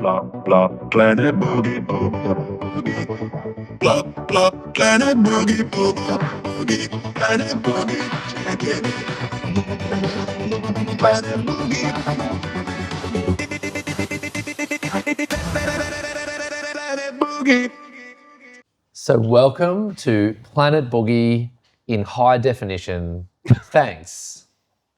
blah, blah, Planet Boogie, boogie. Blah, blah, Planet Boogie, boogie, Planet Boogie. Check it. Planet Boogie. Planet Boogie. So welcome to Planet Boogie in high definition. Thanks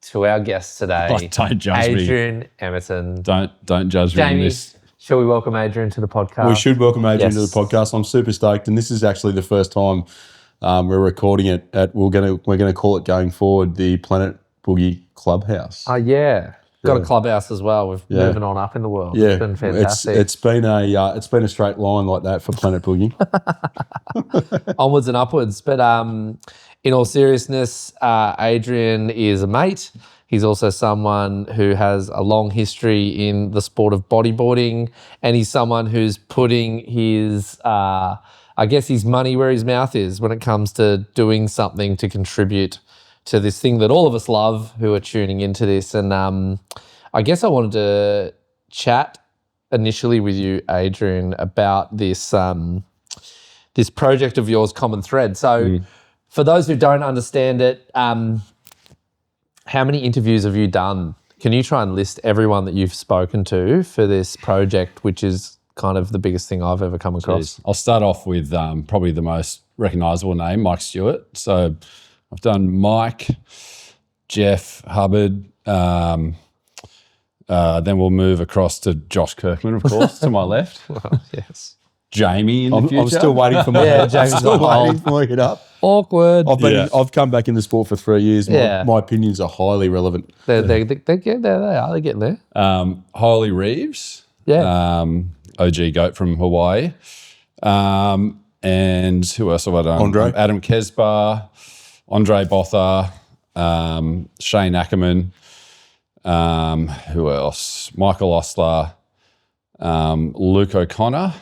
to our guest today, Don't judge me. Adrian Emerton. Don't judge me on Jamie, this. shall we welcome Adrian to the podcast? We should welcome Adrian to Yes. the podcast. I'm super stoked, and this is actually the first time we're recording it at. We're gonna call it going forward the Planet Boogie Clubhouse. Oh, yeah. Got a clubhouse as well. We're moving on up in the world. Yeah, It's been fantastic. It's been a straight line like that for Planet Boogie. Onwards and upwards. But in all seriousness, Adrian is a mate. He's also someone who has a long history in the sport of bodyboarding, and he's someone who's putting his, his money where his mouth is when it comes to doing something to contribute to this thing that all of us love who are tuning into this. And I guess I wanted to chat initially with you, Adrian, about this this project of yours, Common Thread. So for those who don't understand it, how many interviews have you done? Can you try and list everyone that you've spoken to for this project, which is kind of the biggest thing I've ever come across? I'll start off with probably the most recognisable name, Mike Stewart. So I've done Mike, Jeff Hubbard. Then we'll move across to Josh Kirkman, of course, to my left. Well, yes. Jamie in the future. I'm still waiting for my. Yeah, Jamie's still on hold. waiting for my hit up. Awkward. I've come back in the sport for 3 years. My opinions are highly relevant. They're getting there. They're getting there. Holly Reeves. Yeah. OG goat from Hawaii. And who else have I done? Andre. Adam Kesbar, Andre Botha, Shane Ackerman. Who else? Michael Ostler, Luke O'Connor.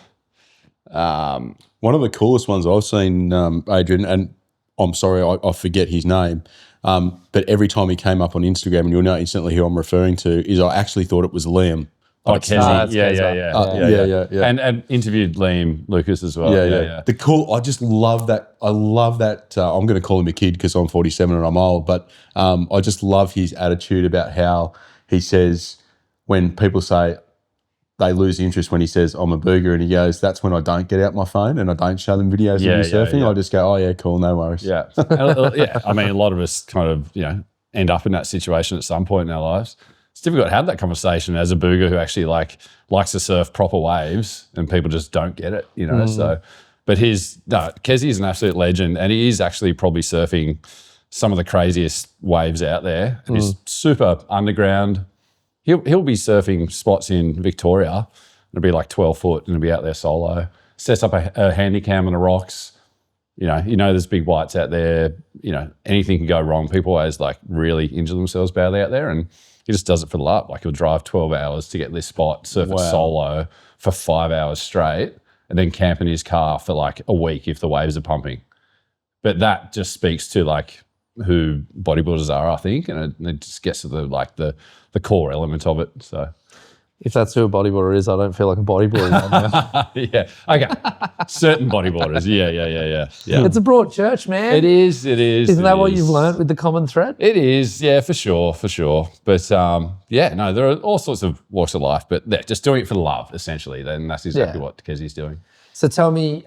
One of the coolest ones I've seen, Adrian, and I'm sorry, I forget his name, but every time he came up on Instagram, and you'll know instantly who I'm referring to, is I actually thought it was Liam. Oh, Kessie. Yeah. And interviewed Liam Lucas as well. Yeah. The cool. I just love that. I love that. I'm going to call him a kid because I'm 47 and I'm old, but I just love his attitude about how he says when people say they lose interest when he says I'm a booger, and he goes, that's when I don't get out my phone and I don't show them videos of me surfing. Yeah. I just go, oh yeah, cool, no worries. Yeah. I mean, a lot of us kind of, end up in that situation at some point in our lives. It's difficult to have that conversation as a booger who actually likes to surf proper waves, and people just don't get it, So, but Kessie is an absolute legend, and he is actually probably surfing some of the craziest waves out there, and he's super underground. He'll be surfing spots in Victoria. It'll be like 12 foot, and he'll be out there solo. Sets up a handy cam on the rocks. There's big whites out there. Anything can go wrong. People always really injure themselves badly out there, and he just does it for the love. Like, he'll drive 12 hours to get this spot, surf it solo for 5 hours straight, and then camp in his car for a week if the waves are pumping. But that just speaks to who bodybuilders are, I think, and it just gets to the core element of it. So, If that's who a bodybuilder is, I don't feel like a bodybuilder right now. yeah, okay, certain bodybuilders, yeah. It's a broad church, man. It is. Isn't that what you've learned with the Common Thread? It is, yeah, for sure. But there are all sorts of walks of life, but just doing it for the love, essentially. Then that's exactly what Kessie's doing. So tell me,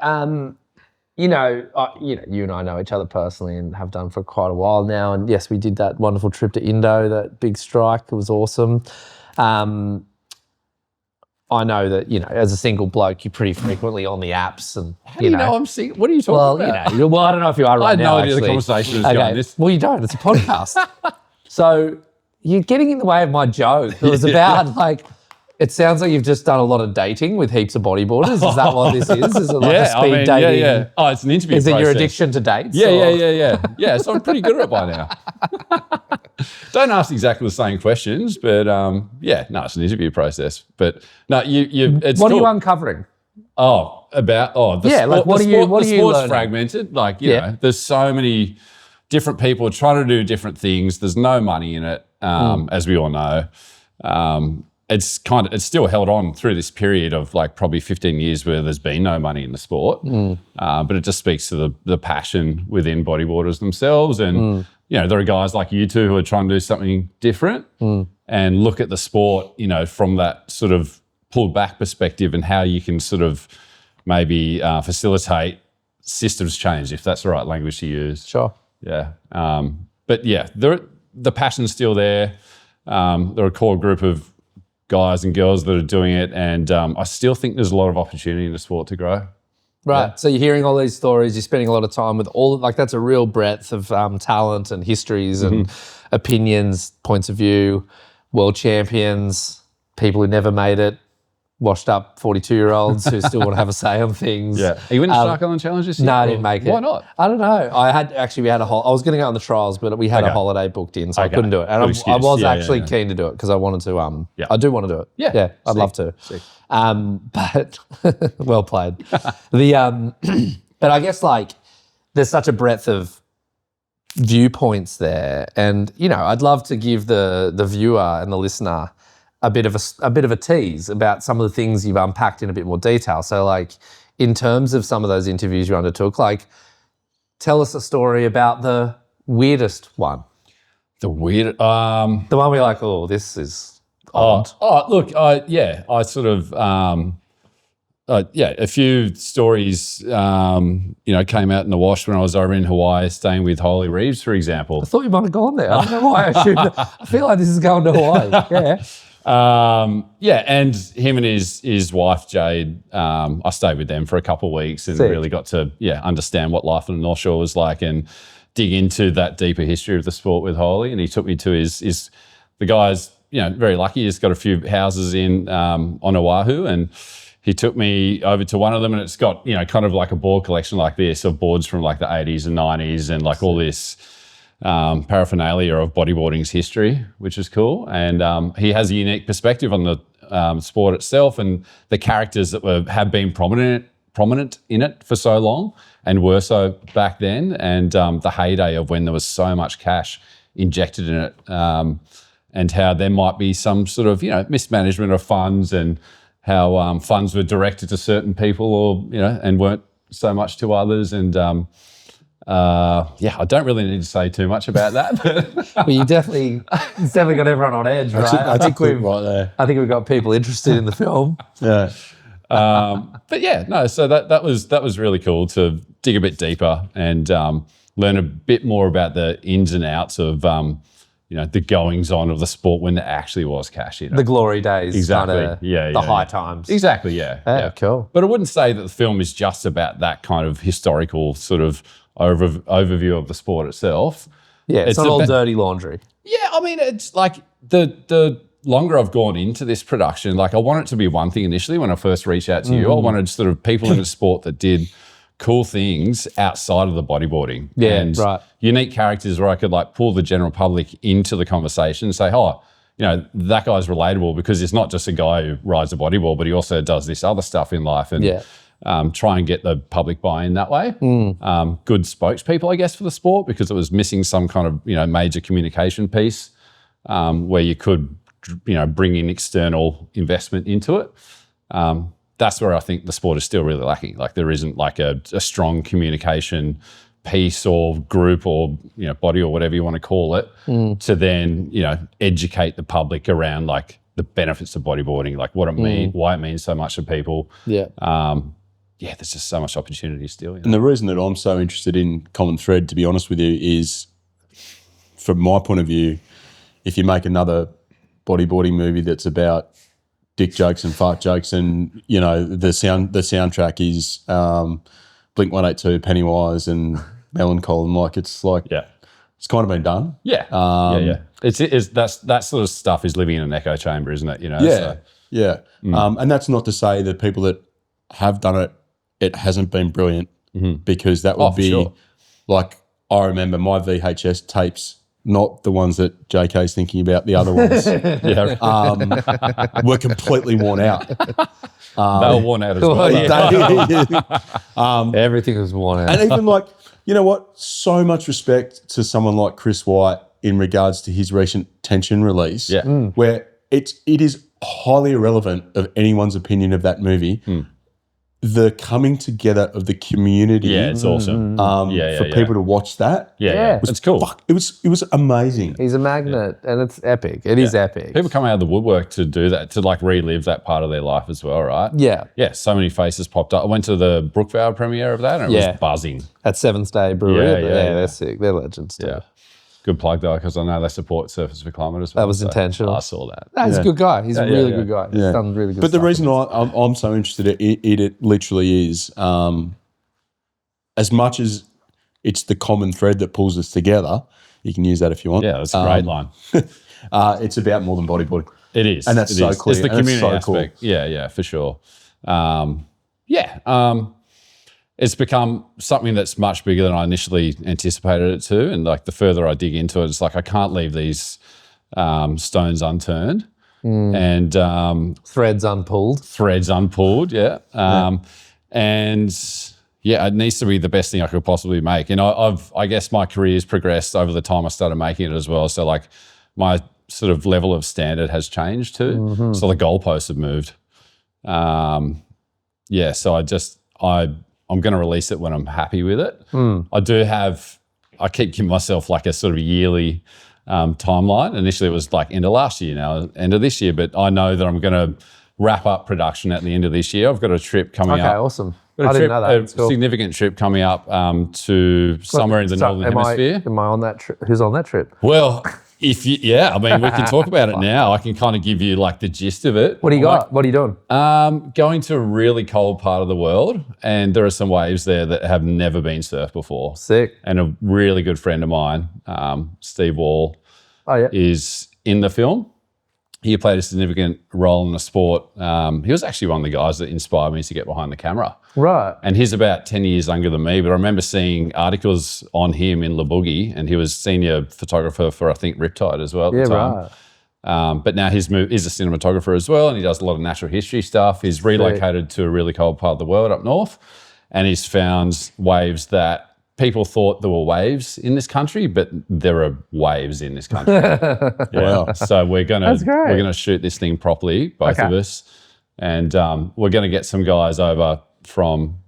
you and I know each other personally and have done for quite a while now. And yes, we did that wonderful trip to Indo, that big strike. It was awesome. I know that, as a single bloke, you're pretty frequently on the apps. And How do you know I'm single? What are you talking about? Well, I don't know if you are right now, I had no idea the conversation was going this. Well, you don't. It's a podcast. So you're getting in the way of my joke. It was about, it sounds like you've just done a lot of dating with heaps of bodyboarders. Is that what this is? Is it a speed dating? Yeah. Oh, it's an interview process. Is it your addiction to dates? Yeah. Yeah, so I'm pretty good at it by now. Don't ask exactly the same questions, but it's an interview process. But no, it's what are you uncovering? What are you sport's learning? Fragmented. There's so many different people trying to do different things. There's no money in it, as we all know. it's still held on through this period of like probably 15 years where there's been no money in the sport. But it just speaks to the passion within bodyboarders themselves. And, there are guys like you two who are trying to do something different and look at the sport, from that sort of pulled back perspective and how you can sort of maybe facilitate systems change, if that's the right language to use. Sure. Yeah. But yeah, the passion's still there. There are a core group of guys and girls that are doing it, and I still think there's a lot of opportunity in the sport to grow. Right. Yeah. So you're hearing all these stories, you're spending a lot of time with that's a real breadth of talent and histories and opinions, points of view, world champions, people who never made it, washed up 42-year-olds who still want to have a say on things. Yeah. Are you in the Shark Island Challenge this year? No, I didn't make it. Why not? I don't know. We had I was going to go on the trials, but we had a holiday booked in, so I couldn't do it. And I was actually keen to do it because I wanted to. I do want to do it. Yeah. I'd love to. But well played. But I guess there's such a breadth of viewpoints there, and I'd love to give the viewer and the listener a bit of a tease about some of the things you've unpacked in a bit more detail. So in terms of some of those interviews you undertook, tell us a story about the weirdest one. The weird, the one where you're like, oh, this is odd. Look, I sort of, a few stories, came out in the wash when I was over in Hawaii staying with Holly Reeves, for example. I thought you might have gone there. I don't know why I assumed I feel like this is going to Hawaii. Yeah. And him and his wife Jade, I stayed with them for a couple of weeks and really got to understand what life on the North Shore was like and dig into that deeper history of the sport with Holly. And he took me to the guy's very lucky. He's got a few houses on Oahu, and he took me over to one of them, and it's got kind of like a board collection like this of boards from like the 80s and 90s and like all this paraphernalia of bodyboarding's history, which is cool. And he has a unique perspective on the sport itself and the characters that have been prominent in it for so long and were so back then, and the heyday of when there was so much cash injected in it, and how there might be some sort of mismanagement of funds, and how funds were directed to certain people or and weren't so much to others. And I don't really need to say too much about that. But it's definitely got everyone on edge, right? I think we've got people interested in the film. Yeah. But so that was really cool to dig a bit deeper and learn a bit more about the ins and outs of the goings on of the sport when there actually was cash in it. The glory days. Exactly. The high times. Exactly, yeah. Cool. But I wouldn't say that the film is just about that kind of historical sort of overview of the sport itself. Yeah, it's not all dirty laundry. Yeah, I mean, it's like the longer I've gone into this production, I want it to be one thing initially when I first reached out to you. I wanted sort of people in the sport that did cool things outside of the bodyboarding. Yeah, and right. Unique characters where I could pull the general public into the conversation and say, that guy's relatable because it's not just a guy who rides a bodyboard, but he also does this other stuff in life, and try and get the public buy-in that way. Good spokespeople, I guess, for the sport, because it was missing some kind of major communication piece where you could bring in external investment into it. That's where I think the sport is still really lacking. There isn't a strong communication piece or group or body or whatever you want to call it to then educate the public around the benefits of bodyboarding, what it means, why it means so much to people. Yeah. There's just so much opportunity still. And the reason that I'm so interested in Common Thread, to be honest with you, is from my point of view, if you make another bodyboarding movie that's about dick jokes and fart jokes, and the soundtrack is Blink-182, Pennywise, and Melancholy, it's kind of been done. Yeah. It's that sort of stuff is living in an echo chamber, isn't it? And that's not to say that people that have done it hasn't been brilliant, because that would be sure. I remember my VHS tapes. Not the ones that JK's thinking about, the other ones. Were completely worn out. They were worn out as well. Everything was worn out. And even so much respect to someone like Chris White in regards to his recent Tension release, where it is highly irrelevant of anyone's opinion of that movie. The coming together of the community, Yeah, it's awesome. for people to watch that, Yeah. It's cool. it was amazing. He's a magnet, and it's epic. It is epic. People come out of the woodwork to do that, to like relive that part of their life as well, right? Yeah. Yeah, so many faces popped up. I went to the Brookvale premiere of that and it was buzzing. At Seventh Day Brewery. Yeah, Yeah, yeah. they're sick. They're legends too. Yeah. Good plug though, because I know they support Surfers for Climate as well. That was intentional. I saw that. No, he's a good guy. He's a really good guy. He's Yeah. done really good But the stuff. reason I'm so interested in it literally is, as much as it's the common thread that pulls us together, you can use that if you want. Yeah, that's a great line. It's about more than bodyboarding. It is. And that's It so is. clear. It's the And it's community so cool. aspect. Yeah, for sure. It's become something that's much bigger than I initially anticipated it to. And like the further I dig into it, it's like I can't leave these stones unturned and Threads unpulled. threads unpulled. Yeah. And yeah, it needs to be the best thing I could possibly make. And I guess my career's progressed over the time I started making it as well. So like my sort of level of standard has changed too. So the goalposts have moved. Yeah, so I'm going to release it when I'm happy with it. I keep giving myself like a sort of yearly timeline. Initially it was like end of last year, now end of this year, but I know that I'm going to wrap up production at the end of this year. I've got a trip coming Okay, up. awesome. Got I didn't know that. A It's cool. significant trip coming up to somewhere in the So Northern Hemisphere. Am I on that trip? Who's on that trip? Well, I mean, we can talk about it now. I can kind of give you like the gist of it. What do you got? What are you doing? Going to a really cold part of the world, and there are some waves there that have never been surfed before. Sick. And a really good friend of mine, Steve Wall, Oh, yeah. is in the film. He played a significant role in the sport. He was actually one of the guys that inspired me to get behind the camera. Right. And he's about 10 years younger than me, but I remember seeing articles on him in Boogie, and he was senior photographer for, I think, Riptide as well at the time. Right. But now he's a cinematographer as well, and he does a lot of natural history stuff. He's relocated to a really cold part of the world up north, and he's found waves that people thought there were waves in this country, but there are waves in this country. Wow. So we're That's great. we're gonna shoot this thing properly, both of us, and we're gonna get some guys over from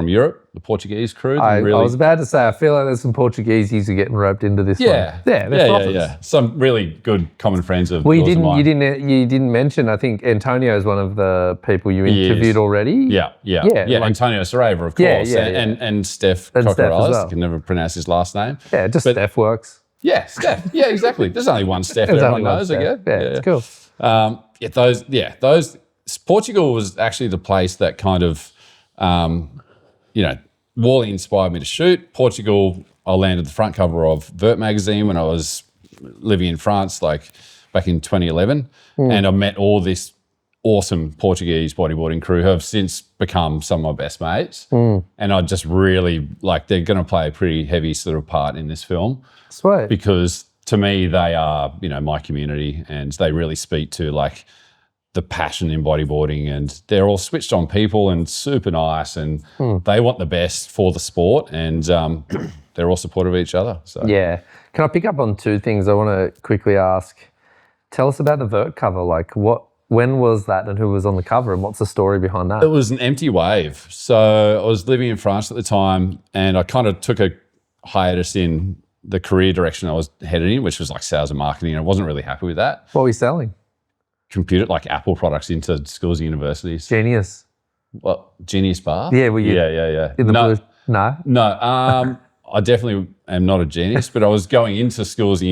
Europe, the Portuguese crew. I was about to say, I feel like there's some Portuguese who are getting roped into this one. Yeah, they're prophets. Some really good common friends of Well, you yours and mine. you didn't mention. I think Antonio is one of the people you interviewed already. Yeah. like- Antonio Sareva, of course, yeah. And Steph And Steph as Cocorales. well. I can never pronounce his last name. Yeah, just Steph works. Yeah, Steph. Yeah, exactly. There's only one Steph. There's Everyone only one knows. I Steph. guess. Yeah, it's cool. Those. Portugal was actually the place that kind of, Wally inspired me to shoot. Portugal, I landed the front cover of Vert magazine when I was living in France, like back in 2011, and I met all this awesome Portuguese bodyboarding crew who have since become some of my best mates. And I just really they're going to play a pretty heavy sort of part in this film. Sweet. Because to me, they are, my community, and they really speak to like the passion in bodyboarding, and they're all switched on people and super nice, and they want the best for the sport, and they're all supportive of each other. So Yeah. Can I pick up on two things? I want to quickly ask. Tell us about the Vert cover. Like when was that, and who was on the cover, and what's the story behind that? it was an empty wave. So I was living in France at the time, and I kind of took a hiatus in the career direction I was headed in, which was like sales and marketing. I wasn't really happy with that. What were you selling? Computer, like Apple products into schools and universities. Genius. What, Genius Bar? Yeah, were you Yeah. in the No, blue? No. No, I definitely am not a genius, but I was going into schools and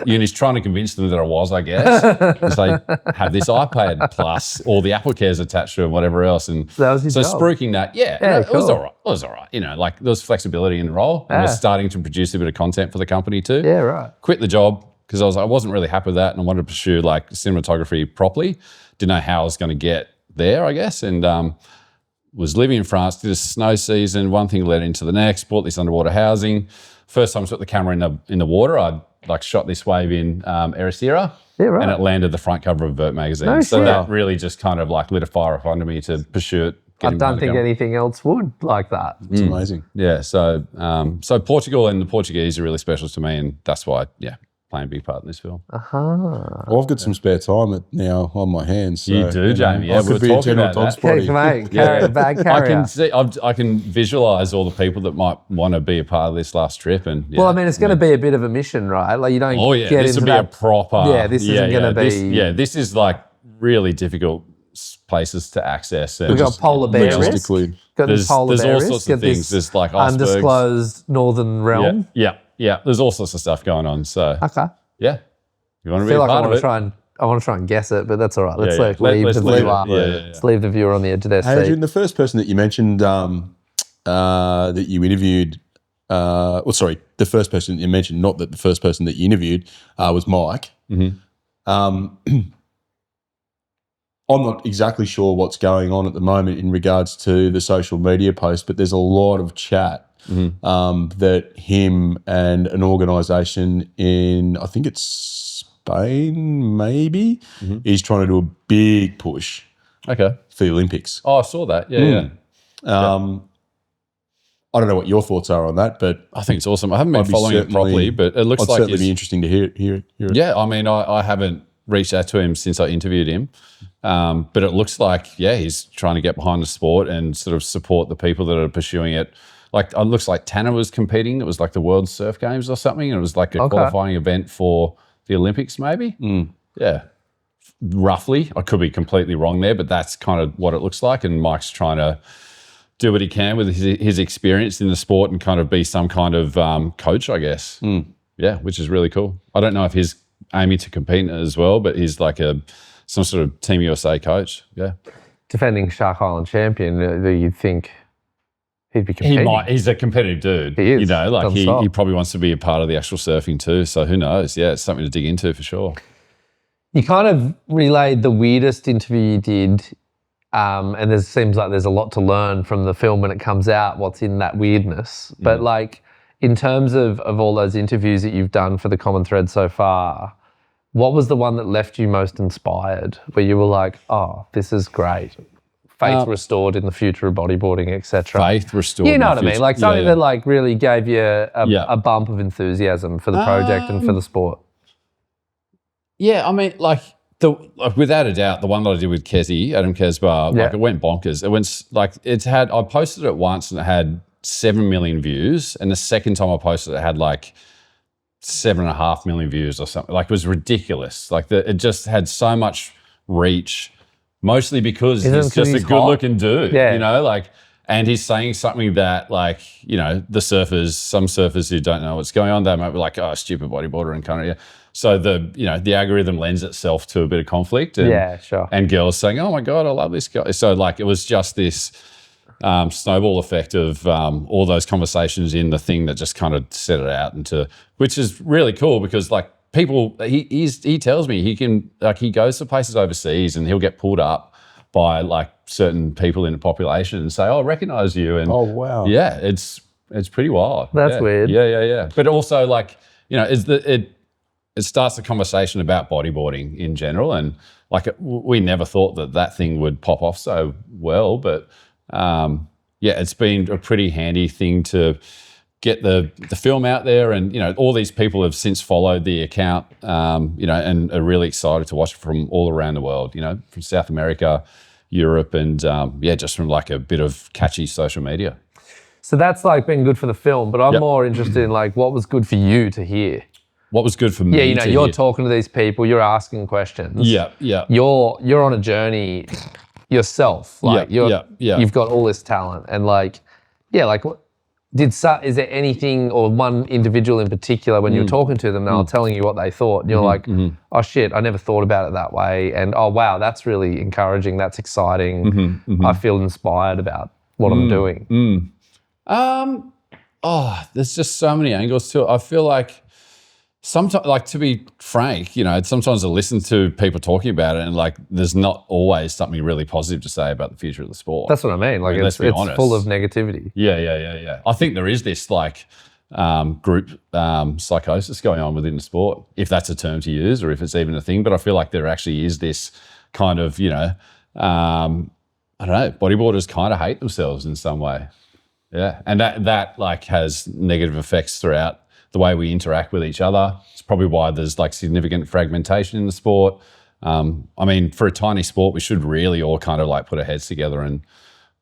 unis trying to convince them that I was, I guess. Because they have this iPad plus all the Apple Cares attached to it and whatever else. And that was your so job. spruiking that, it was cool. all right. It was all right. There was flexibility in the role. I was starting to produce a bit of content for the company too. Yeah, right. Quit the job because I wasn't really happy with that, and I wanted to pursue like cinematography properly. Didn't know how I was going to get there, I guess, and was living in France, did a snow season, one thing led into the next, bought this underwater housing. First time I took the camera in the water, I shot this wave in Ericeira, and it landed the front cover of Vert magazine. No so shit. that really just kind of lit a fire up under me to pursue it. I don't think anything else would like that. It's amazing. Yeah, so Portugal and the Portuguese are really special to me, and that's why, playing a big part in this film. Well, I've got some spare time now on my hands. So, You do, Jamie. Yeah, I we could were be a talking general about dog that. spotty. Mate, bag I carrier. can see. I can visualise all the people that might want to be a part of this last trip. And Well, I mean, it's going to be a bit of a mission, right? Like you don't oh yeah, get this into will be that. a proper. Yeah, this isn't gonna be- This is like really difficult places to access. And We've got polar bear risk. Logistically. Got this polar there's bear all risk. sorts Got of things. this There's like icebergs. undisclosed northern realm. Yeah. There's all sorts of stuff going on. So Okay. yeah, you want to I be feel a like I part want of to it. try and guess it, but that's all right. Let's Yeah, like yeah. leave Let's the leave viewer. it. Yeah. Let's leave the viewer on the edge of their seat. Adrian, the first person that you mentioned that you interviewed, the first person you mentioned, not that the first person that you interviewed was Mike. I'm not exactly sure what's going on at the moment in regards to the social media post, but there's a lot of chat that him and an organisation in, I think it's Spain maybe, is trying to do a big push Okay. for the Olympics. Oh, I saw that. Yeah. I don't know what your thoughts are on that, but I think it's awesome. I haven't been I'd be following it certainly- properly, but it looks I'd like certainly he's be interesting to hear it. Yeah, I mean, I haven't reached out to him since I interviewed him, but it looks like, he's trying to get behind the sport and sort of support the people that are pursuing it. Like, it looks like Tanner was competing. It was like the World Surf Games or something, and it was like a qualifying event for the Olympics maybe. Yeah, roughly. I could be completely wrong there, but that's kind of what it looks like, and Mike's trying to do what he can with his experience in the sport and kind of be some kind of coach, I guess. Yeah, which is really cool. I don't know if he's aiming to compete in it as well, but he's like some sort of Team USA coach. Yeah, Defending Shark Island champion, you'd think he'd be competing. he's a competitive dude. He is. You know, like Doesn't he stop. probably wants to be a part of the actual surfing too. So who knows? Yeah, it's something to dig into for sure. You kind of relayed the weirdest interview you did, and there seems like there's a lot to learn from the film when it comes out, what's in that weirdness. But like in terms of all those interviews that you've done for the Common Thread so far, what was the one that left you most inspired, where you were like, oh, this is great. Faith restored in the future of bodyboarding, etc. Faith restored. You know in what the I mean? future. Like something Yeah. that like really gave you a bump of enthusiasm for the project and for the sport. Yeah, I mean, like without a doubt, the one that I did with Kezi, Adam Kesbar, like it went bonkers. It went like I posted it once and it had 7 million views, and the second time I posted it had like 7.5 million views or something. Like it was ridiculous. Like it just had so much reach, mostly because he's just a good-looking dude. Yeah. You know, like. And he's saying something that, like, you know, some surfers who don't know what's going on, they might be like, oh, stupid bodyboarder and kind of, yeah. So the algorithm lends itself to a bit of conflict. And, Yeah, sure. And girls saying, oh my God, I love this guy. So like, it was just this snowball effect of all those conversations in the thing that just kind of set it out into, which is really cool because like people, he tells me he goes to places overseas and he'll get pulled up by like certain people in the population and say, oh, I recognize you. And Oh, wow. yeah, it's pretty wild. That's weird. Yeah. But also like, you know, it starts a conversation about bodyboarding in general. And like, we never thought that thing would pop off so well, but it's been a pretty handy thing to get the film out there. And, you know, all these people have since followed the account, you know, and are really excited to watch it from all around the world, you know, from South America, Europe, and just from like a bit of catchy social media. So that's like been good for the film, but I'm more interested in like what was good for you to hear. What was good for me? Yeah, you know, to you're hear. talking to these people, you're asking questions. Yeah. You're on a journey yourself. Like you've got all this talent, and like, like what is there anything or one individual in particular when you're talking to them, they were telling you what they thought, and you're like, oh shit, I never thought about it that way, and oh wow, that's really encouraging, that's exciting. I feel inspired about what I'm doing. There's just so many angles to it. I feel like sometimes, like, to be frank, you know, sometimes I listen to people talking about it and like there's not always something really positive to say about the future of the sport. That's what I mean. Like let's it's be honest. full of negativity. Yeah. I think there is this like group psychosis going on within the sport, if that's a term to use or if it's even a thing. But I feel like there actually is this kind of, you know, I don't know, bodyboarders kind of hate themselves in some way. Yeah, and that like has negative effects throughout the way we interact with each other. It's probably why there's like significant fragmentation in the sport. I mean, for a tiny sport, we should really all kind of like put our heads together and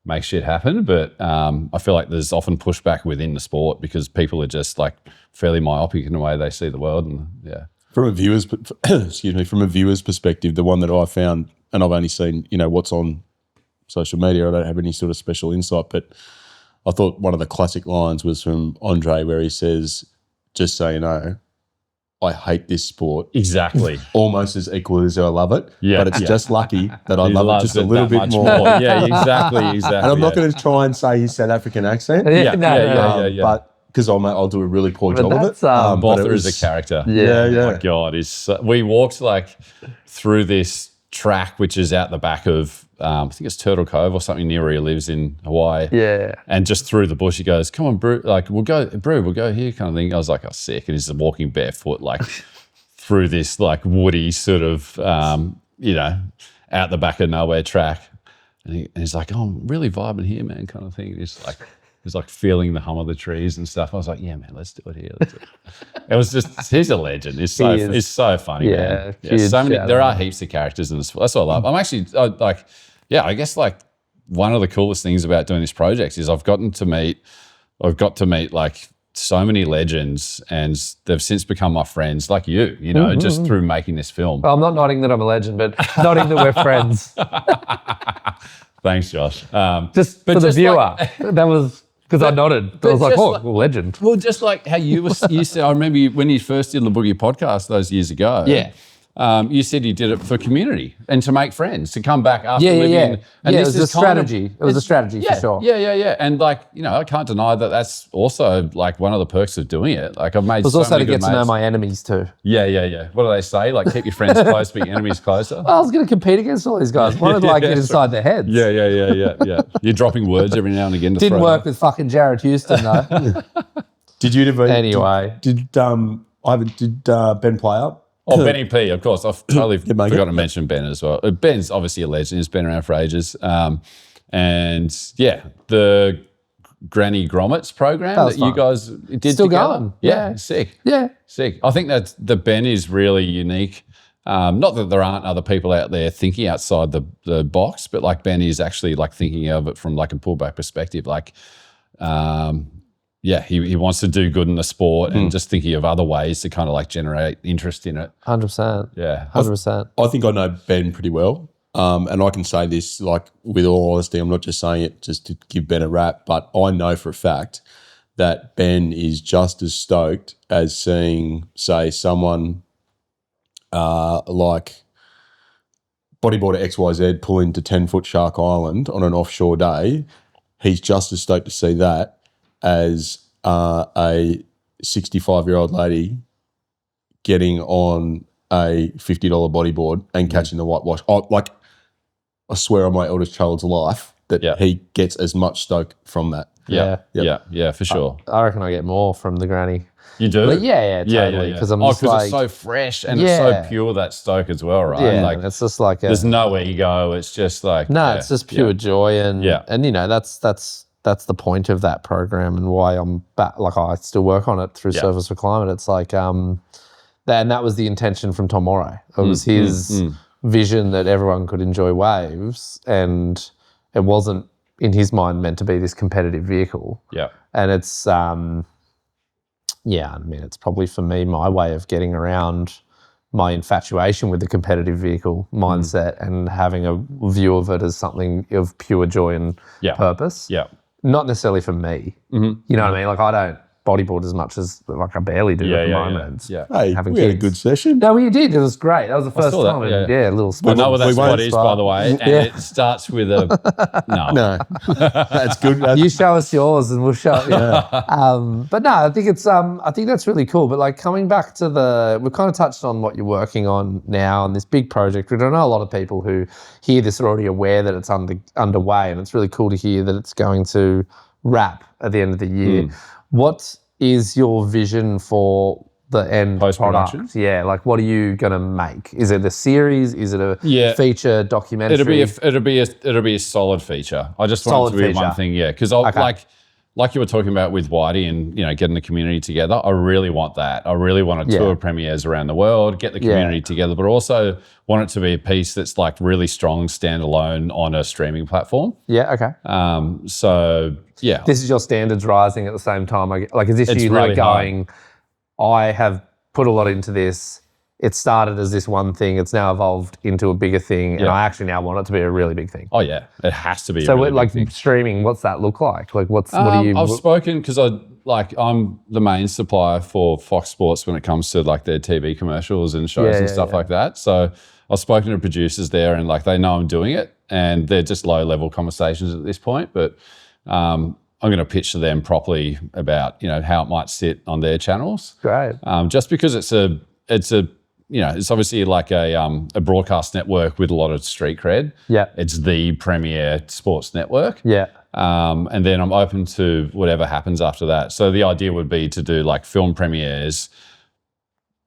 make shit happen. But I feel like there's often pushback within the sport because people are just like fairly myopic in the way they see the world. And yeah. From a viewer's, from a viewer's perspective, the one that I found, and I've only seen, what's on social media, I don't have any sort of special insight, but I thought one of the classic lines was from Andre where he says, just so you know, I hate this sport. Exactly. Almost as equal as I love it. Yeah. But it's just lucky that I He love it loves just a little that bit much more. Yeah, exactly. And I'm not going to try and say his South African accent. Yeah. But because I'll do a really poor job of it. But Botha is a character. Yeah. Oh my God. We walked like through this track, which is out the back of, I think it's Turtle Cove or something near where he lives in Hawaii. Yeah. And just through the bush, he goes, come on, Brew, like, we'll go here kind of thing. I was like, oh, sick. And he's just walking barefoot, like, through this, like, woody sort of, out the back of nowhere track. And he's like, oh, I'm really vibing here, man, kind of thing. He's like feeling the hum of the trees and stuff. I was like, yeah, man, let's do it here. It was just, he's a legend. He's so funny, man. Yeah, there are heaps of characters in this. That's what I love. I'm actually I guess like one of the coolest things about doing this project is I've got to meet like so many legends, and they've since become my friends, like you, just through making this film. Well, I'm not nodding that I'm a legend, but nodding that we're friends. Thanks, Josh. Just for the viewer, that was because I nodded. I was like, legend. Well, just like how you said, I remember when you first did the Boogie podcast those years ago. Yeah. You said you did it for community and to make friends, to come back after living. Yeah. And it was a strategy. It was a strategy for sure. Yeah. And like, I can't deny that that's also like one of the perks of doing it. Like I've made It was so also many to get good to know mates. my enemies too. Yeah. What do they say? Like keep your friends close, but your enemies closer. I was going to compete against all these guys. Wanted to get inside their heads. Yeah. You're dropping words every now and again. Didn't work with fucking Jared Houston though. Did you ever? Anyway. Did Ben play up? Oh, Benny P, of course. I've totally forgot to mention Ben as well. Ben's obviously a legend. He's been around for ages. And yeah, the Granny Grommets program that you guys did Still together. going. Yeah, sick. Yeah. Sick. I think that the Ben is really unique. Not that there aren't other people out there thinking outside the box, but like Ben is actually like thinking of it from like a pullback perspective. Like, he wants to do good in the sport and just thinking of other ways to kind of like generate interest in it. 100%. Yeah. 100%. I think I know Ben pretty well. And I can say this like with all honesty, I'm not just saying it just to give Ben a rap, but I know for a fact that Ben is just as stoked as seeing, say, someone like bodyboarder XYZ pull into 10-foot Shark Island on an offshore day. He's just as stoked to see that as a 65-year-old lady getting on a $50 bodyboard and catching the whitewash. I swear on my eldest child's life that he gets as much stoke from that. Yeah, for sure. I reckon I get more from the granny. You do? But totally. Because I'm just it's so fresh and it's so pure, that stoke as well, right? Yeah, like it's just like there's no ego. It's just like it's just pure joy, and that's the point of that program and why I'm back. Like I still work on it through Service for Climate. It's like and that was the intention from Tom Morey. It was his vision that everyone could enjoy waves, and it wasn't in his mind meant to be this competitive vehicle. Yeah, and it's it's probably for me my way of getting around my infatuation with the competitive vehicle mindset and having a view of it as something of pure joy and purpose. Yeah. Not necessarily for me. You know what I mean? Like I don't bodyboard as much as like I barely do at the moment. Hey, having we had a kids. good session. No, you did. It was great. That was the first time. A little I spot. know what that spot is, by the way, and it starts with a No, that's good. You show us yours, and we'll show. But no, I think it's. I think that's really cool. But like coming back to we've kind of touched on what you're working on now and this big project. Which I know a lot of people who hear this are already aware that it's underway, and it's really cool to hear that it's going to wrap at the end of the year. What is your vision for the end Post-production? product? Yeah, like what are you going to make? Is it a series? Is it a feature documentary? It'll be a solid feature. I just want it to be one thing, because like like you were talking about with Whitey and, getting the community together, I really want that. I really want to tour premieres around the world, get the community together, but also want it to be a piece that's like really strong, standalone on a streaming platform. Yeah, okay. So, yeah. This is your standards rising at the same time. Like, is this It's you really like going, I have put a lot into this. It started as this one thing. It's now evolved into a bigger thing, and I actually now want it to be a really big thing. Oh yeah, it has to be. So, a really like big thing. streaming, what's that look like? Like, what do you? I've spoken because I'm the main supplier for Fox Sports when it comes to like their TV commercials and shows and stuff like that. So I've spoken to producers there, and like they know I'm doing it, and they're just low level conversations at this point. But I'm going to pitch to them properly about how it might sit on their channels. Great. Just because it's obviously like a broadcast network with a lot of street cred. Yeah. It's the premier sports network. Yeah. And then I'm open to whatever happens after that. So the idea would be to do like film premieres,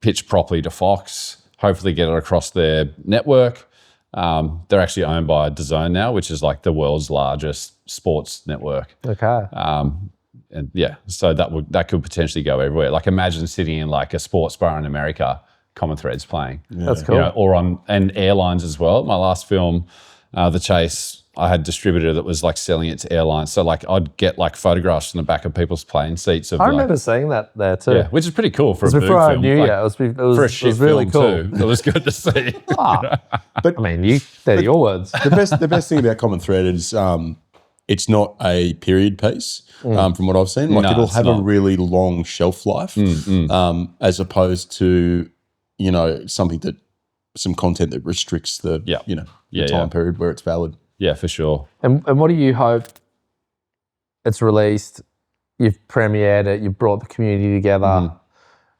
pitch properly to Fox, hopefully get it across their network. They're actually owned by DAZN now, which is like the world's largest sports network. Okay. And yeah, so that could potentially go everywhere. Like imagine sitting in like a sports bar in America, Common Thread's playing. Yeah. That's cool. Or and airlines as well. My last film, The Chase, I had a distributor that was like selling it to airlines. So like I'd get like photographs in the back of people's plane seats. I remember seeing that there too. Yeah, which is pretty cool for a before I film. knew like, it was for a shit really film cool. too. It was good to see. But I mean, they're your words. The best thing about Common Thread is it's not a period piece from what I've seen. Like it'll have a really long shelf life as opposed to some content that restricts the time period where it's valid. Yeah, for sure. And what do you hope? It's released, you've premiered it, you've brought the community together.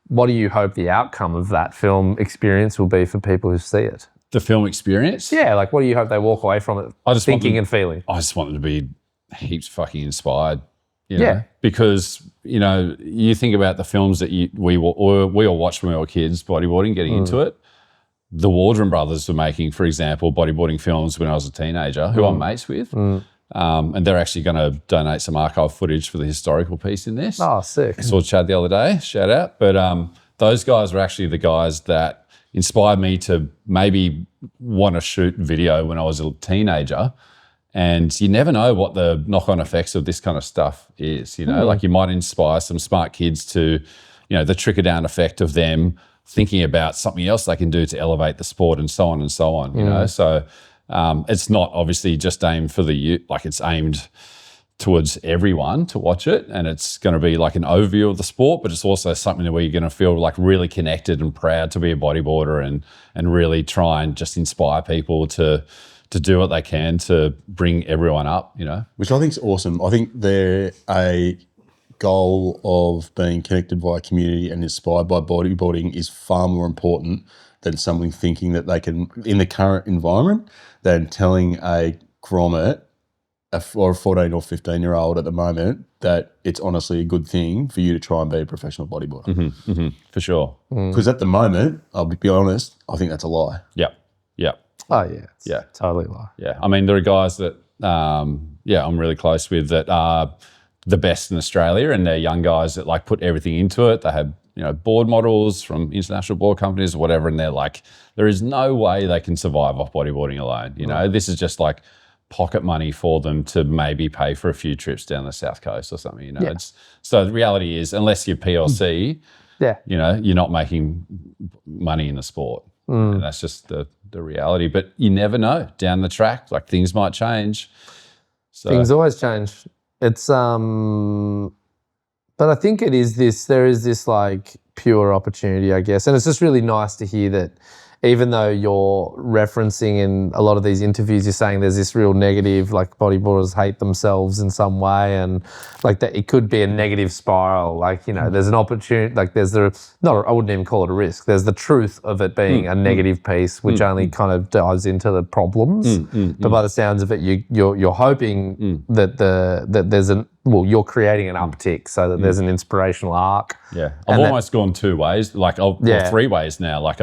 What do you hope the outcome of that film experience will be for people who see it? The film experience? Yeah, like what do you hope they walk away from it thinking and feeling? I just want them to be heaps fucking inspired. Because, you think about the films that we all watched when we were kids, bodyboarding, getting into it. The Waldron brothers were making, for example, bodyboarding films when I was a teenager, who I'm mates with. And they're actually going to donate some archive footage for the historical piece in this. Oh, sick. I saw Chad the other day, shout out. But those guys were actually the guys that inspired me to maybe want to shoot video when I was a teenager. And you never know what the knock-on effects of this kind of stuff is, Like you might inspire some smart kids to, the trickle-down effect of them thinking about something else they can do to elevate the sport and so on and so on, So it's not obviously just aimed for the youth, like it's aimed towards everyone to watch it, and it's going to be like an overview of the sport, but it's also something where you're going to feel like really connected and proud to be a bodyboarder and really try and just inspire people to do what they can to bring everyone up, Which I think is awesome. I think they're a goal of being connected by a community and inspired by bodyboarding is far more important than someone thinking that they can, in the current environment, than telling a grommet or a 14 or 15-year-old at the moment that it's honestly a good thing for you to try and be a professional bodyboarder. For sure. Because at the moment, I'll be honest, I think that's a lie. Yep. Oh, yeah. Totally lie. Yeah. I mean, there are guys that, I'm really close with that are the best in Australia, and they're young guys that like put everything into it. They have, board models from international board companies or whatever, and they're like, there is no way they can survive off bodyboarding alone. This is just like pocket money for them to maybe pay for a few trips down the South Coast or something, So the reality is, unless you're PLC, you're not making money in the sport. And that's just the reality. But you never know down the track, like things might change. So things always change. It's but I think there is this like pure opportunity, I guess. And it's just really nice to hear that even though you're referencing in a lot of these interviews, you're saying there's this real negative, like bodyboarders hate themselves in some way, and like that it could be a negative spiral. Like, there's an opportunity, like I wouldn't even call it a risk. There's the truth of it being a negative piece, which only kind of dives into the problems. But by the sounds of it, you're hoping that there's you're creating an uptick so that there's an inspirational arc. Yeah. I've almost gone two ways, or three ways now. Like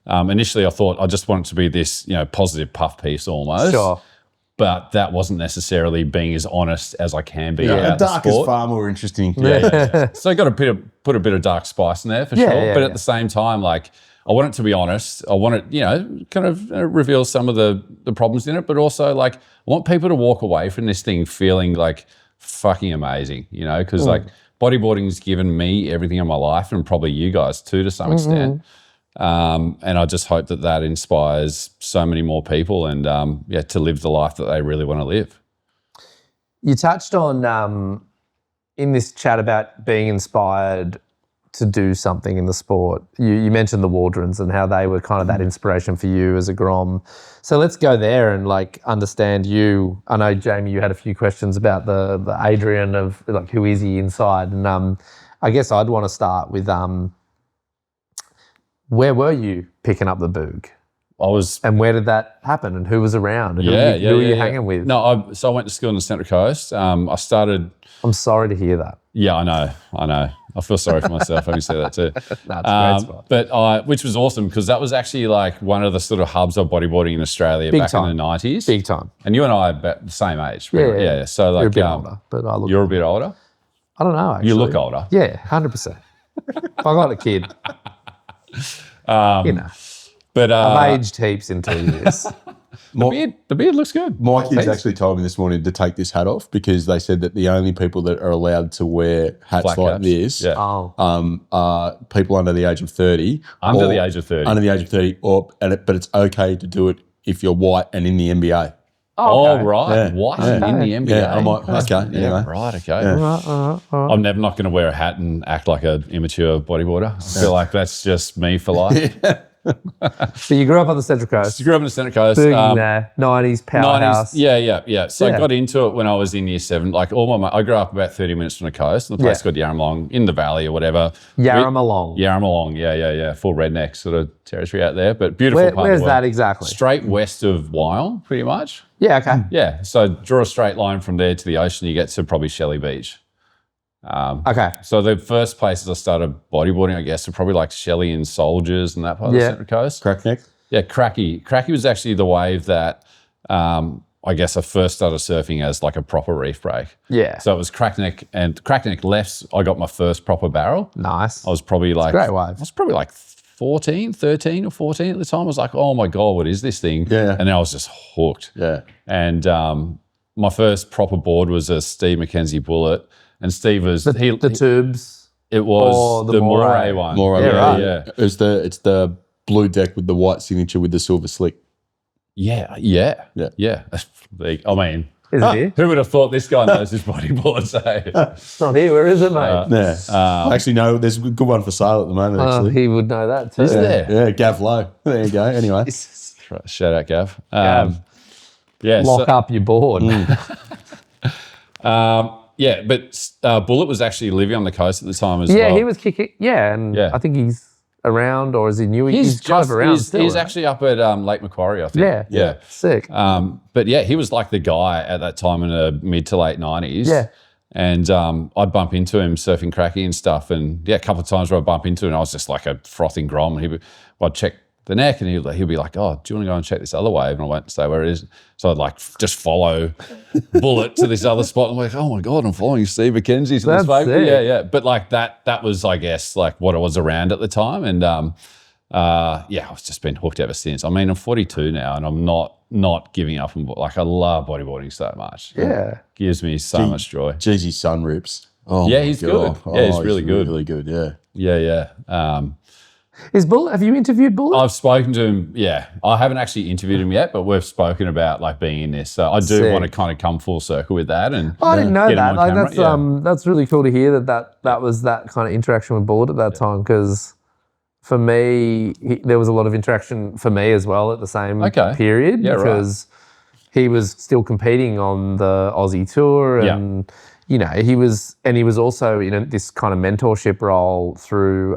initially I thought I just want it to be this, positive puff piece almost. Sure. but that wasn't necessarily being as honest as I can be Yeah, about the dark is sport. far more interesting. So I got to put a bit of dark spice in there for sure. But at the same time, like I want it to be honest. I want it, kind of reveal some of the problems in it, but also like I want people to walk away from this thing feeling like fucking amazing, because like bodyboarding's given me everything in my life and probably you guys too to some extent. And I just hope that inspires so many more people and to live the life that they really want to live. You touched on in this chat about being inspired to do something in the sport. You mentioned the Waldrons and how they were kind of that inspiration for you as a Grom. So let's go there and like understand you. I know, Jamie, you had a few questions about the Adrian of like who is he inside, and I guess I'd want to start with where were you picking up the boog? And where did that happen? And who was around? And who were you hanging with? No, so I went to school in the Central Coast. I started. I'm sorry to hear that. Yeah, I know. I feel sorry for myself having said that too. No, it's a great spot. But which was awesome because that was actually like one of the sort of hubs of bodyboarding in Australia back in the 90s. Big time. And you and I are about the same age. Yeah. So like you're a bit older, but I look. You're a bit older. I don't know. Actually, You look older. Yeah, 100%. I got a kid. But I've aged heaps in 2 years. the beard looks good. My kids actually told me this morning to take this hat off because they said that the only people that are allowed to wear hats Flat like caps. this Oh. are people under the age of 30. Under the age of 30. Under the age of 30, but it's okay to do it if you're white and in the NBA. Oh, okay. right. Yeah. What? Yeah. In the NBA? Yeah, I'm like, okay, anyway. Right, okay. All right. I'm never not going to wear a hat and act like an immature bodyboarder. I feel like that's just me for life. So you grew up on the Central Coast. I grew up in the Central Coast. Boogie there, 90s powerhouse. 90s, yeah. So Yeah. I got into it when I was in year 7. Like I grew up about 30 minutes from the coast, in a place called Yarramalong, in the valley or whatever. Yarramalong. Yarramalong, yeah. Full redneck sort of territory out there, but beautiful part of Where's the world. that exactly? Straight west of Wyong, pretty much. Yeah, okay. Yeah, so draw a straight line from there to the ocean, you get to probably Shelley Beach. Okay. So the first places I started bodyboarding, I guess, were probably like Shelley and Soldiers and that part of the Central Coast. Crackneck? Yeah, Cracky. Cracky was actually the wave that I guess I first started surfing as like a proper reef break. Yeah. So it was Crackneck and Crackneck left. I got my first proper barrel. Nice. I was probably like, great wave. I was probably like 13 or 14 at the time. I was like, oh my God, what is this thing? Yeah. And then I was just hooked. Yeah. And my first proper board was a Steve McKenzie Bullet. And Steve was the tubes. It was or the Moray. Moray one. More Yeah. It's the blue deck with the white signature with the silver slick. Yeah. I mean, Is it here? who would have thought this guy knows his bodyboard? So It's not here. Where is it, mate? Yeah. Actually, no, there's a good one for sale at the moment, actually. He would know that too. is there? Yeah, Gav Lowe. There you go. Anyway. Shout out, Gav. Gav. Yeah. Lock up your board. Yeah, but Bullet was actually living on the coast at the time as Yeah, well. he was kicking. Yeah, and Yeah. I think he's around, or is he new? He's kind of around still. He's right? actually up at Lake Macquarie, I think. Yeah. Sick. But yeah, he was like the guy at that time in the mid to late 90s. Yeah. And I'd bump into him surfing cracky and stuff. And yeah, a couple of times where I'd bump into him, and I was just like a frothing grom. And I'd check the neck and he'd be like, oh, do you want to go and check this other wave? And I won't say where it is. So I'd like just follow Bullet to this other spot. And I'm like, oh my God, I'm following Steve McKenzie to this wave. sick. Yeah. But like that was, I guess, like what it was around at the time. And I've just been hooked ever since. I mean, I'm 42 now and I'm not giving up on, like, I love bodyboarding so much. Yeah. It gives me so much joy. Jeez, his son rips. Oh, Yeah, my he's God. good. Yeah, he's really good. Really good, yeah. Yeah. Is Bullet? Have you interviewed Bullet? I've spoken to him. Yeah, I haven't actually interviewed him yet, but we've spoken about like being in this. So I do Sick. want to kind of come full circle with that. And I didn't know get him that. on Like camera. that's really cool to hear that was that kind of interaction with Bullet at that time, because for me there was a lot of interaction for me as well at the same period, Yeah, right. because he was still competing on the Aussie tour, and you know he was also in this kind of mentorship role through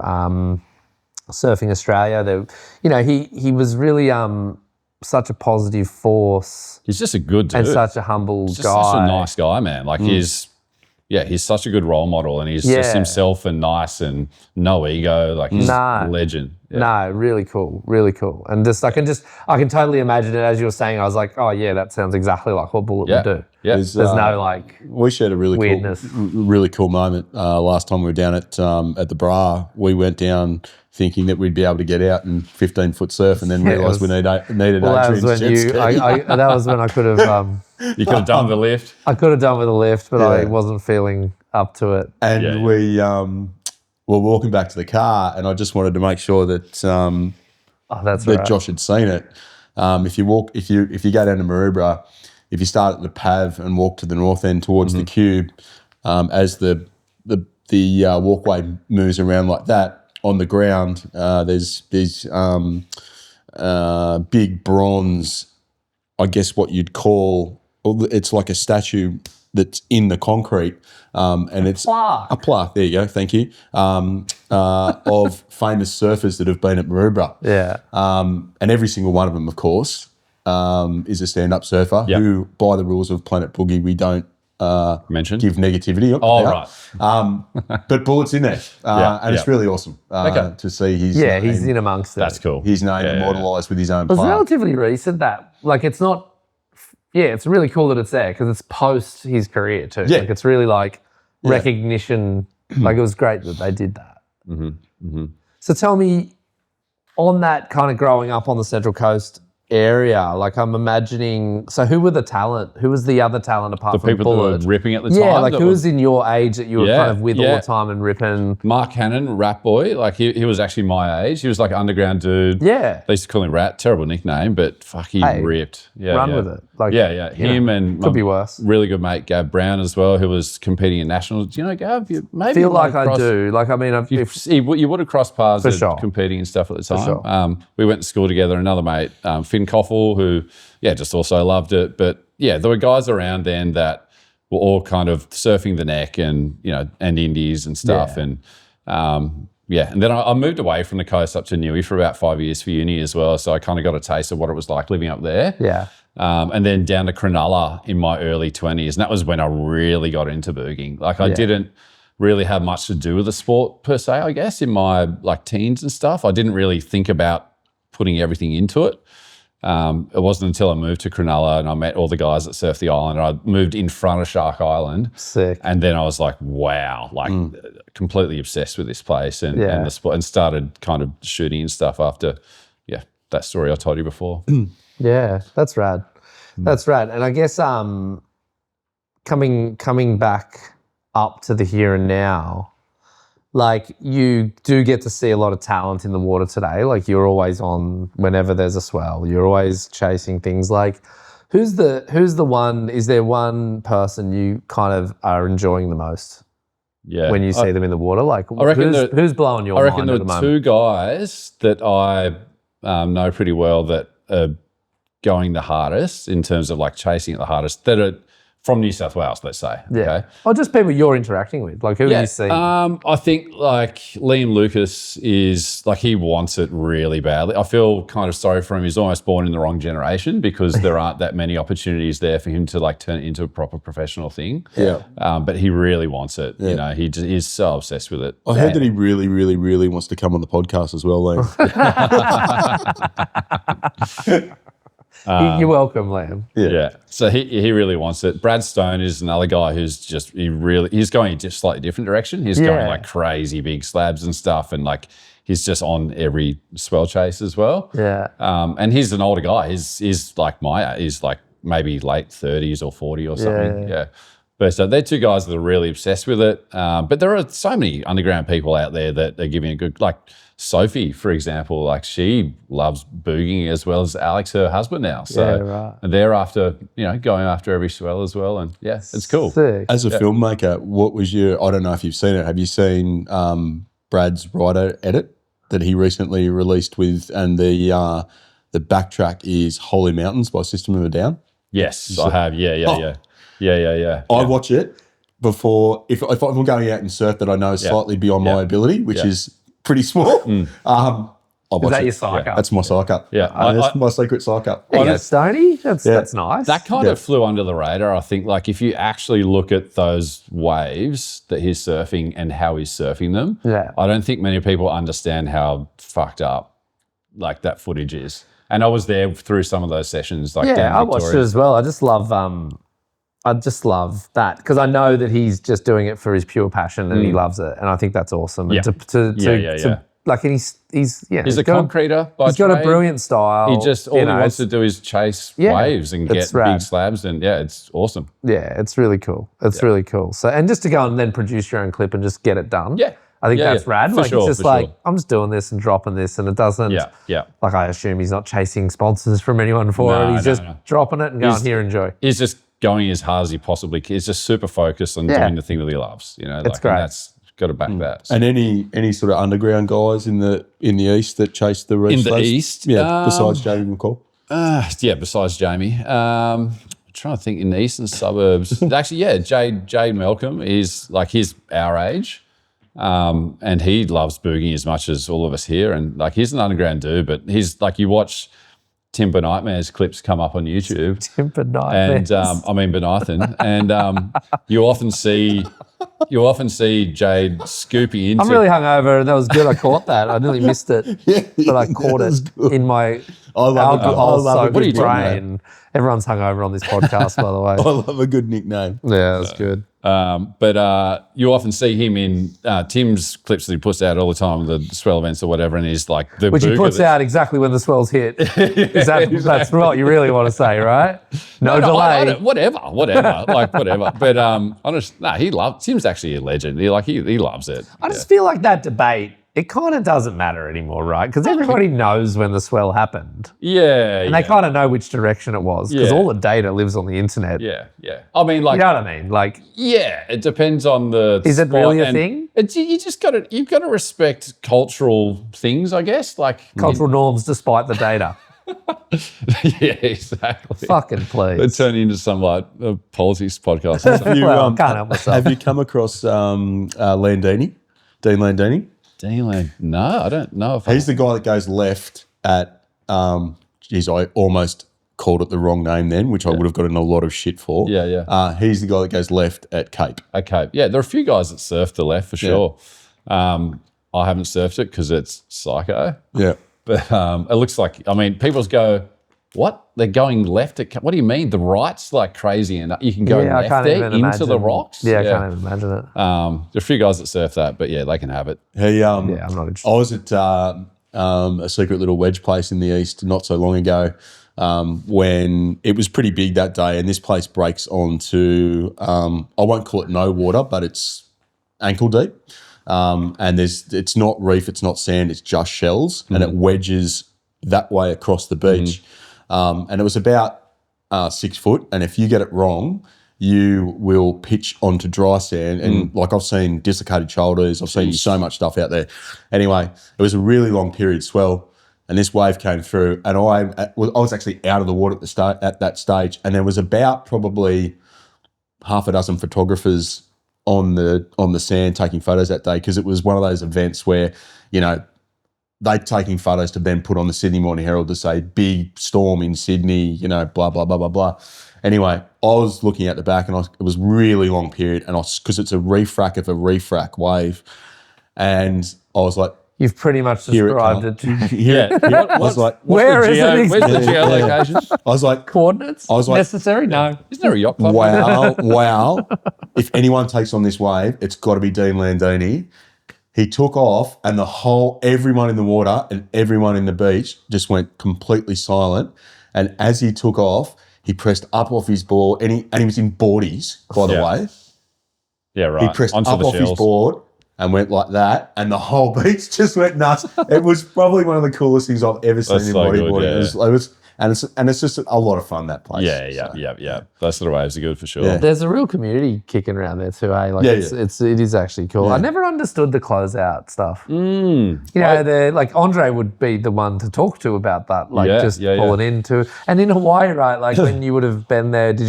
Surfing Australia. He was really such a positive force. He's just a good dude. And such a humble He's guy. just such a nice guy, man. Like he's such a good role model, and he's just himself and nice and no ego. Like he's a legend. No, really cool, really cool. And I can totally imagine it as you were saying. I was like, oh yeah, that sounds exactly like what Bullet would do. Yeah. There's no like we shared a weirdness. really cool moment last time we were down at the Bra. We went down thinking that we'd be able to get out and 15-foot surf, and then realised we needed Adrian's jet ski. That was when I could have. You could have done the lift. I could have done with a lift, but I wasn't feeling up to it. And we were walking back to the car, and I just wanted to make sure that that's that right. Josh had seen it. If you go down to Maroubra, if you start at the Pav and walk to the north end towards the Cube, as the walkway moves around like that, on the ground, there's these big bronze, I guess what you'd call, it's like a statue that's in the concrete, and it's a plaque. There you go, thank you. Of famous surfers that have been at Maroubra. Yeah. And every single one of them, of course, is a stand-up surfer who, by the rules of Planet Boogie, we don't give negativity. Right. But Bullet's in there, and it's really awesome to see his name. He's in amongst it. That's cool. His name immortalised with his own It was plaque. relatively recent that, like, it's not. Yeah, it's really cool that it's there because it's post his career too. Yeah. Like, it's really like recognition. Like, it was great that they did that. So tell me, on that kind of growing up on the Central Coast area, like I'm imagining, so who were the talent? Who was the other talent apart The from people Bullet? that were ripping at the time. Yeah, like who was in your age that you were kind of with all the time and ripping? Mark Cannon, Rat Boy, like he was actually my age. He was like an underground dude. Yeah. They used to call him Rat, terrible nickname, but fuck, he ripped. Yeah, Run with it. Like, him and could be worse. Really good mate Gab Brown as well, who was competing in nationals. Do you know Gab? I feel like I do. Like, I mean, you would have crossed paths For sure. competing and stuff at the time. sure. We went to school together. Another mate, Finn Coffle, who just also loved it. But there were guys around then that were all kind of surfing the neck and and indies and stuff. Yeah. And and then I moved away from the coast up to Newey for about 5 years for uni as well. So I kind of got a taste of what it was like living up there. Yeah. And then down to Cronulla in my early 20s. And that was when I really got into boogieing. Like I didn't really have much to do with the sport per se, I guess, in my like teens and stuff. I didn't really think about putting everything into it. It wasn't until I moved to Cronulla and I met all the guys that surf the island, and I moved in front of Shark Island. Sick. And then I was like, wow, like completely obsessed with this place and the sport, and started kind of shooting and stuff after, that story I told you before. Yeah, that's rad. That's rad. And I guess coming back up to the here and now, like you do get to see a lot of talent in the water today. Like you're always on whenever there's a swell. You're always chasing things. Like who's the one? Is there one person you kind of are enjoying the most? Yeah, when you see them in the water, like I reckon who's blowing your mind? I reckon there at the are moment? two guys that I know pretty well that are going the hardest in terms of like chasing it the hardest, that are from New South Wales, let's say. Yeah. Okay? Or just people you're interacting with. Like who are you seeing? I think like Liam Lucas is like, he wants it really badly. I feel kind of sorry for him. He's almost born in the wrong generation because there aren't that many opportunities there for him to like turn it into a proper professional thing. Yeah. But he really wants it. Yeah. He just is so obsessed with it. I heard that he really, really, really wants to come on the podcast as well, Liam. You're welcome, Liam. Yeah. So he really wants it. Brad Stone is another guy who's just, he's going in a slightly different direction. He's going like crazy big slabs and stuff, and like he's just on every swell chase as well. Yeah. And he's an older guy. He's like he's like maybe late 30s or 40 or something. Yeah. But so they're two guys that are really obsessed with it. But there are so many underground people out there that are giving a good, like Sophie, for example, like she loves boogieing as well as Alex, her husband now. So and they're after, going after every swell as well. And it's cool. Sick. As a filmmaker, what was I don't know if you've seen it. Have you seen Brad's writer edit that he recently released with, and the backtrack is Holy Mountains by System of a Down? Yes, I have. Yeah. I watch it before, if I'm going out and surf that I know is slightly beyond my ability, which is pretty small. I Is watch that it. your psych up? That's my psych up. Yeah. That's my secret psych up. There you go, Stoney. That's nice. That kind of flew under the radar, I think. Like, if you actually look at those waves that he's surfing and how he's surfing them, I don't think many people understand how fucked up, like, that footage is. And I was there through some of those sessions. Like, down I watched it as well. I just love that because I know that he's just doing it for his pure passion and he loves it, and I think that's awesome. Yeah. And like, and he's a concreter by He's got a trade. brilliant style. He just all he wants to do is chase waves and get rad. big slabs, and it's awesome. Yeah, it's really cool. It's really cool. So, and just to go and then produce your own clip and just get it done. Yeah. I think that's rad. For Like, sure, it's just like, I'm just doing this and dropping this, and it doesn't. Like, I assume he's not chasing sponsors from anyone for it. He's just dropping it and going, here, enjoy. He's just going as hard as he possibly can. He's just super focused on doing the thing that he loves. You know, it's great. And that's got to back that. So. And any sort of underground guys in the east that chase the reef? In the east? Yeah, besides Jamie McCall? Besides Jamie. I'm trying to think in the eastern suburbs. Actually, Jade Malcolm is like, he's our age. And he loves Boogie as much as all of us here. And like, he's an underground dude, but he's like, you watch Timber Nightmares clips come up on YouTube. Timber Nightmares. And Benathan. And you often see Jade scooping into. I'm really hungover, and that was good. I caught that. I nearly missed it, but I caught it in my alcohol-soaked brain. Everyone's hungover on this podcast, by the way. I love a good nickname. Yeah, that's good. But you often see him in Tim's clips that he puts out all the time, the swell events or whatever, and he's like the which he puts out exactly when the swells hit. That's what you really want to say, right? No delay. Whatever, like whatever. But Tim's actually a legend. He loves it. I just feel like that debate, it kind of doesn't matter anymore, right? Because everybody knows when the swell happened. Yeah. And they kind of know which direction it was because all the data lives on the internet. Yeah. I mean, like, you know what I mean? Like, yeah, it depends on the. Is it really a thing? You've got to respect cultural things, I guess. Like cultural norms, despite the data. Yeah, exactly. Fucking please. They turn into some like a politics podcast. I can't help myself. Have you come across Landini? Dean Landini? No, I don't know. He's the guy that goes left at, I almost called it the wrong name then, which I would have gotten a lot of shit for. Yeah. He's the guy that goes left at Cape. Okay. Yeah, there are a few guys that surf the left for sure. I haven't surfed it because it's psycho. Yeah. But it looks like, I mean, people go, what? They're going left at Cape? What do you mean? The right's like crazy and you can go left there into the rocks? Yeah, I can't even imagine it. There are a few guys that surf that, but yeah, they can have it. Hey, I'm not interested. I was at a secret little wedge place in the east not so long ago when it was pretty big that day, and this place breaks onto, I won't call it no water, but it's ankle deep. And it's not reef, it's not sand, it's just shells, and it wedges that way across the beach. And it was about 6 foot, and if you get it wrong, you will pitch onto dry sand. And like, I've seen dislocated shoulders, I've seen so much stuff out there. Anyway, it was a really long period swell, and this wave came through, and I was actually out of the water at that stage, and there was about probably half a dozen photographers on the sand taking photos that day, because it was one of those events where, you know, they taking photos to then put on the Sydney Morning Herald to say big storm in Sydney, you know, blah, blah, blah, blah, blah. Anyway, I was looking at the back, and it was really long period, and because it's a reef rack of a reef rack wave, and I was like, you've pretty much described it. I was like, where's the geolocation? I was like, coordinates? I was like, necessary? No. Isn't there a yacht club? Wow. If anyone takes on this wave, it's got to be Dean Landini. He took off, and everyone in the water and everyone in the beach just went completely silent. And as he took off, he pressed up off his board, and he was in boardies, by the way. Yeah, right. He pressed up off his board and went like that, and the whole beach just went nuts. It was probably one of the coolest things I've ever seen in bodyboarding. Yeah. It was, and it's just a lot of fun, that place. Yeah. Those sort of waves are good for sure. Yeah. There's a real community kicking around there too, eh? Like, it is actually cool. Yeah. I never understood the closeout stuff. You know, they're like, Andre would be the one to talk to about that, like pulling into. And in Hawaii, right? Like, when you would have been there, did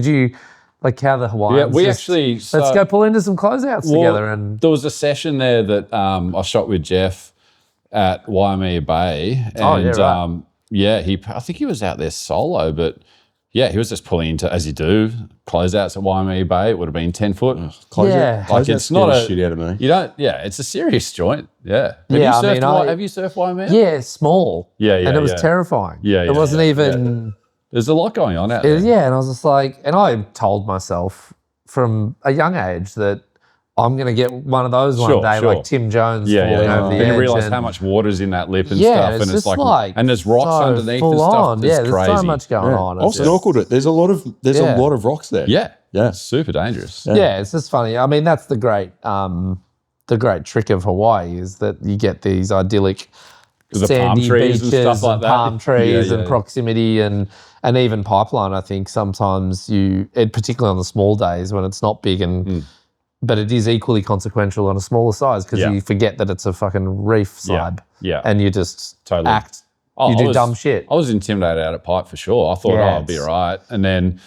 you like how the Hawaiians? Yeah, we actually. Let's go pull into some closeouts together. And there was a session there that I shot with Jeff. at Waimea Bay. And Oh, yeah, right. I think he was out there solo, but yeah, he was just pulling into, as you do, closeouts at Waimea Bay. It would have been 10 foot. Yeah. Like it's not a shit out of me. You don't. Yeah, it's a serious joint. Yeah. Yeah, Have you surfed Waimea? Yeah, small. Yeah, and it was yeah. terrifying. Yeah, it wasn't even. There's a lot going on out there. Yeah, and I was just like, and I told myself from a young age that I'm going to get one of those one day, like Tim Jones falling over the edge. Then you realise how much water's in that lip and Yeah, stuff, it's and it's just like, and there's rocks so underneath and full stuff. on. It's Yeah, crazy. there's so much going on. I've snorkeled it. There's a lot of rocks there. Yeah, Yeah. super dangerous. Yeah, it's just funny. I mean, that's the great trick of Hawaii is that you get these idyllic The palm sandy trees beaches and stuff like that. palm trees Yeah, and proximity and even pipeline. I think sometimes particularly on the small days when it's not big but it is equally consequential on a smaller size because you forget that it's a fucking reef side. Yeah. And you just Totally. act. You do dumb shit. I was intimidated out at Pipe for sure. I thought, I'll be all right. And then,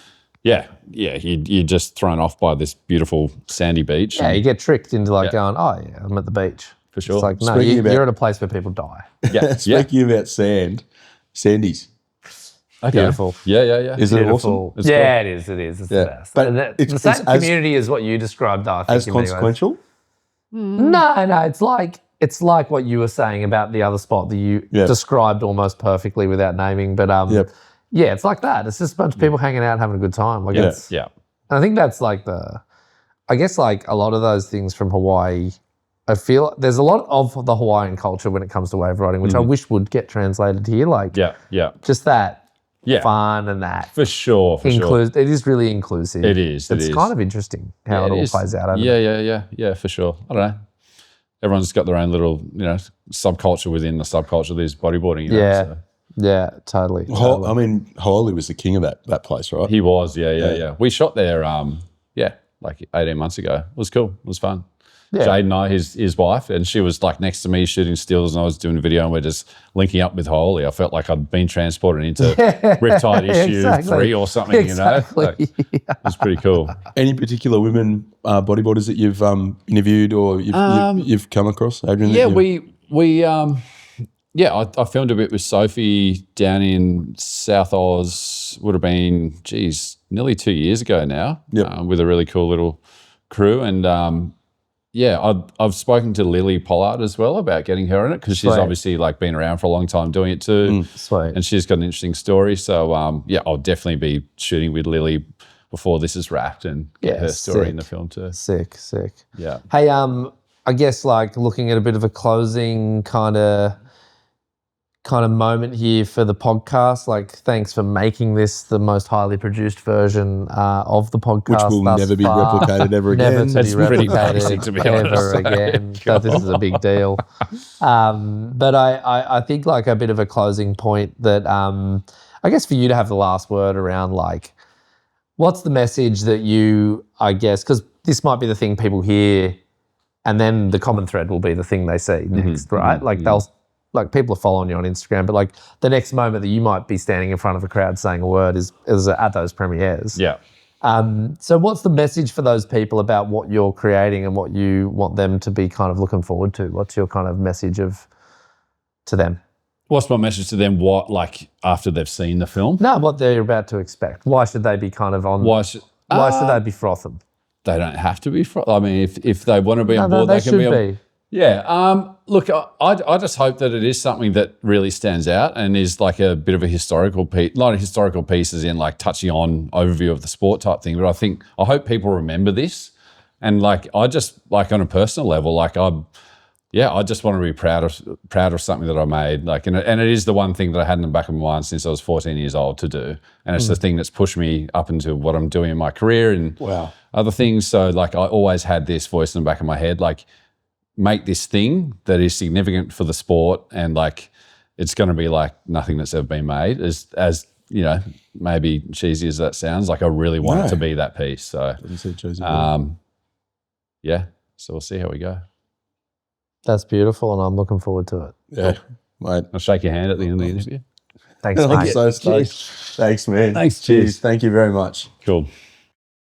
you're just thrown off by this beautiful sandy beach. Yeah, you get tricked into going, oh yeah, I'm at the beach. For sure. It's like, no, you're at a place where people die. Yeah. Speaking about sandies. Okay. Beautiful. Yeah. Is it Beautiful. awesome? It's Yeah, it is. It is. It's the best. But And the it's same as- community as what you described, I think. As in many ways. consequential? No, it's like what you were saying about the other spot that you described almost perfectly without naming. But yeah, it's like that. It's just a bunch of people hanging out having a good time. Like and I think that's like I guess like a lot of those things from Hawaii. I feel there's a lot of the Hawaiian culture when it comes to wave riding, which I wish would get translated here. Like just that. Yeah. Fun and that. For sure. It is really inclusive. It is. It's kind of interesting how it all plays out. Yeah, for sure. I don't know. Everyone's got their own little, subculture within the subculture of this bodyboarding. Yeah, totally. I mean, Haole was the king of that place, right? He was, yeah. We shot there, like 18 months ago. It was cool. It was fun. Yeah. Jade and I, his wife, and she was like next to me shooting stills and I was doing a video and we're just linking up with Haole. I felt like I'd been transported into Riptide issue 3 or something, Exactly. Like, it was pretty cool. Any particular women bodyboarders that you've interviewed or you've come across, Adrian? I filmed a bit with Sophie down in South Oz, would have been, nearly 2 years ago now, with a really cool little crew. And I've spoken to Lily Pollard as well about getting her in it because she's obviously like been around for a long time doing it too. Sweet. And she's got an interesting story. So I'll definitely be shooting with Lily before this is wrapped and get her story in the film too. Sick. Yeah. Hey, I guess like looking at a bit of a closing kind of moment here for the podcast. Like, thanks for making this the most highly produced version of the podcast, which will never be far. replicated ever again. Never to That's be pretty replicated crazy, to be ever honest. again. So this is a big deal. But I think like a bit of a closing point that I guess for you to have the last word around like, what's the message that you, I guess, because this might be the thing people hear, and then the common thread will be the thing they see next, right? Like people are following you on Instagram, but like the next moment that you might be standing in front of a crowd saying a word is at those premieres. Yeah. So what's the message for those people about what you're creating and what you want them to be kind of looking forward to? What's your kind of message to them? What's my message to them? What, like after they've seen the film? No, what they're about to expect. Why should they be kind of on? Why should they be frothing? They don't have to be. I mean, if they want to be on board, they can be should on. be. Yeah. Look, I just hope that it is something that really stands out and is like a bit of a historical piece, not a historical piece as in like touching on overview of the sport type thing, but I hope people remember this. And like, I just like on a personal level, like I just want to be proud of something that I made. Like, and it is the one thing that I had in the back of my mind since I was 14 years old to do. And it's the thing that's pushed me up into what I'm doing in my career and other things. So like, I always had this voice in the back of my head, like, make this thing that is significant for the sport and like it's going to be like nothing that's ever been made as you know, maybe cheesy as that sounds, like I really want it to be that piece. So so we'll see how we go. That's beautiful and I'm looking forward to it. Yeah, mate. I'll shake your hand at the end of the interview. Thanks, I'm mate. so stoked. Thanks, man. Thanks, cheers. Thank you very much. Cool.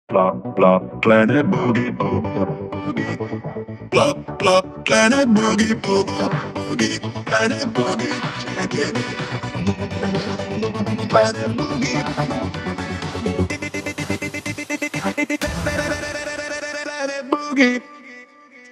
Blah, blah, Planet Boogie, boogie, boogie. Blah, blah, Planet Boogie, Boogie, Planet Boogie, check it. Planet Boogie. Planet Boogie.